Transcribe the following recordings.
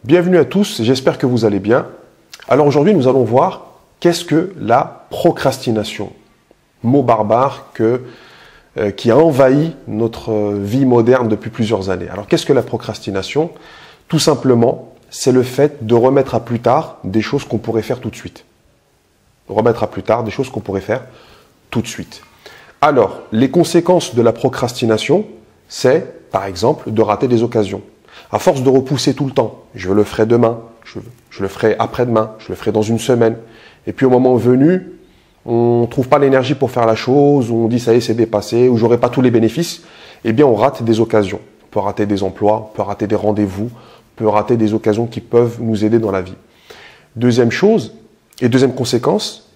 Bienvenue à tous, j'espère que vous allez bien. Alors aujourd'hui, nous allons voir qu'est-ce que la procrastination. Mot barbare qui a envahi notre vie moderne depuis plusieurs années. Alors qu'est-ce que la procrastination? Tout simplement, c'est le fait de remettre à plus tard des choses qu'on pourrait faire tout de suite. Remettre à plus tard des choses qu'on pourrait faire tout de suite. Alors, les conséquences de la procrastination, c'est par exemple de rater des occasions. À force de repousser tout le temps, je le ferai demain, je le ferai après-demain, je le ferai dans une semaine. Et puis au moment venu, on ne trouve pas l'énergie pour faire la chose, on dit ça y est, c'est dépassé, ou j'aurai pas tous les bénéfices. Eh bien, on rate des occasions. On peut rater des emplois, on peut rater des rendez-vous, on peut rater des occasions qui peuvent nous aider dans la vie. Deuxième chose, et deuxième conséquence,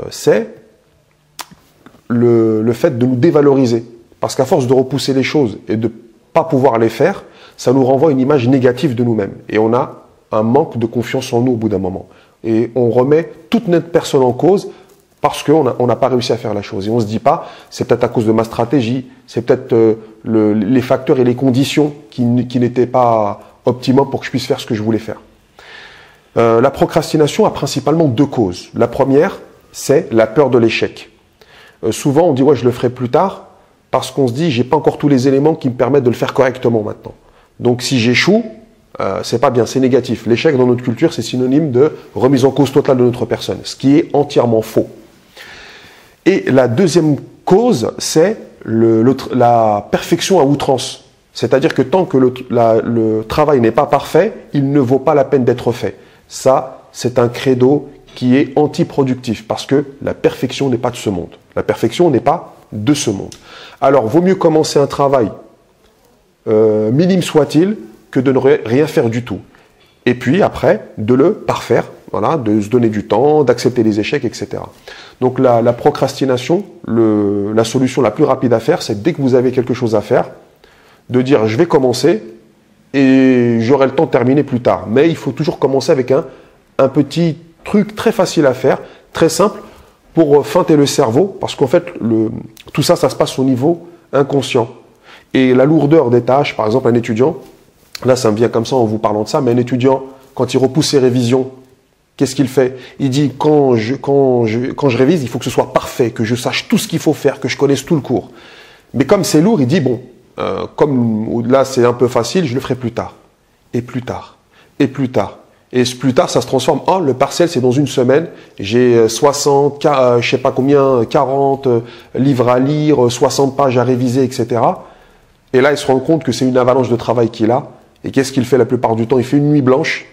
c'est le fait de nous dévaloriser. Parce qu'à force de repousser les choses et de ne pas pouvoir les faire, ça nous renvoie une image négative de nous-mêmes. Et on a un manque de confiance en nous au bout d'un moment. Et on remet toute notre personne en cause parce qu'on n'a pas réussi à faire la chose. Et on ne se dit pas, c'est peut-être à cause de ma stratégie, c'est peut-être les facteurs et les conditions qui n'étaient pas optimums pour que je puisse faire ce que je voulais faire. La procrastination a principalement deux causes. La première, c'est la peur de l'échec. Souvent, on dit « ouais, je le ferai plus tard » parce qu'on se dit « j'ai pas encore tous les éléments qui me permettent de le faire correctement maintenant ». Donc si j'échoue, c'est pas bien, c'est négatif. L'échec dans notre culture, c'est synonyme de remise en cause totale de notre personne, ce qui est entièrement faux. Et la deuxième cause, c'est la perfection à outrance. C'est-à-dire que tant que le travail n'est pas parfait, il ne vaut pas la peine d'être fait. Ça, c'est un credo qui est antiproductif parce que la perfection n'est pas de ce monde. La perfection n'est pas de ce monde. Alors, vaut mieux commencer un travail minime soit-il, que de ne rien faire du tout. Et puis après, de le parfaire, voilà, de se donner du temps, d'accepter les échecs, etc. Donc la procrastination, la solution la plus rapide à faire, c'est dès que vous avez quelque chose à faire, de dire je vais commencer et j'aurai le temps de terminer plus tard. Mais il faut toujours commencer avec un petit truc très facile à faire, très simple, pour feinter le cerveau, parce qu'en fait, tout ça, ça se passe au niveau inconscient. Et la lourdeur des tâches, par exemple un étudiant, là ça me vient comme ça en vous parlant de ça, mais un étudiant, quand il repousse ses révisions, qu'est-ce qu'il fait? Il dit quand je révise, il faut que ce soit parfait, que je sache tout ce qu'il faut faire, que je connaisse tout le cours. Mais comme c'est lourd, il dit bon, comme là c'est un peu facile, je le ferai plus tard. Et plus tard. Et plus tard. Et ce plus tard, ça se transforme. Oh, le partiel, c'est dans une semaine. J'ai 60, je sais pas combien, 40 livres à lire, 60 pages à réviser, etc. Et là, il se rend compte que c'est une avalanche de travail qu'il a. Et qu'est-ce qu'il fait la plupart du temps? Il fait une nuit blanche,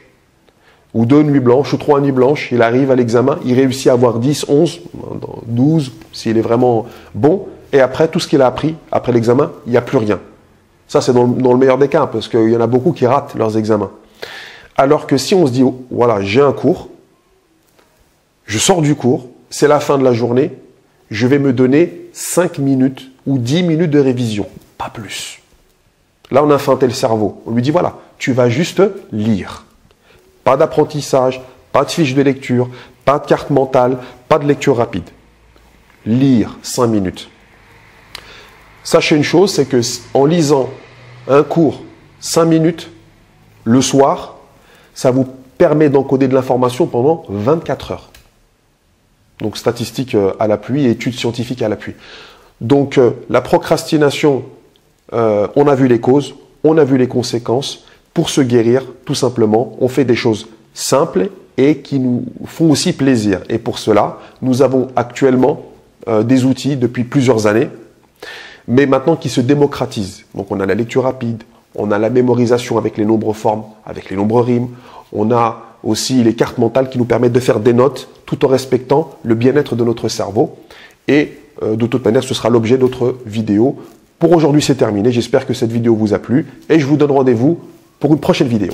ou deux nuits blanches, ou trois nuits blanches. Il arrive à l'examen, il réussit à avoir 10, 11, 12, s'il est vraiment bon. Et après, tout ce qu'il a appris, après l'examen, il n'y a plus rien. Ça, c'est dans le meilleur des cas, parce qu'il y en a beaucoup qui ratent leurs examens. Alors que si on se dit, oh, voilà, j'ai un cours, je sors du cours, c'est la fin de la journée, je vais me donner 5 minutes ou 10 minutes de révision. Pas plus. Là, on a feinté le cerveau. On lui dit, voilà, tu vas juste lire. Pas d'apprentissage, pas de fiche de lecture, pas de carte mentale, pas de lecture rapide. Lire 5 minutes. Sachez une chose, c'est que en lisant un cours 5 minutes le soir, ça vous permet d'encoder de l'information pendant 24 heures. Donc, statistiques à l'appui et études scientifiques à l'appui. Donc, la procrastination, on a vu les causes, on a vu les conséquences. Pour se guérir, tout simplement, on fait des choses simples et qui nous font aussi plaisir. Et pour cela, nous avons actuellement des outils depuis plusieurs années, mais maintenant qui se démocratisent. Donc on a la lecture rapide, on a la mémorisation avec les nombres formes, avec les nombres rimes, on a aussi les cartes mentales qui nous permettent de faire des notes tout en respectant le bien-être de notre cerveau. Et de toute manière, ce sera l'objet d'autres vidéos. Pour aujourd'hui, c'est terminé. J'espère que cette vidéo vous a plu et je vous donne rendez-vous pour une prochaine vidéo.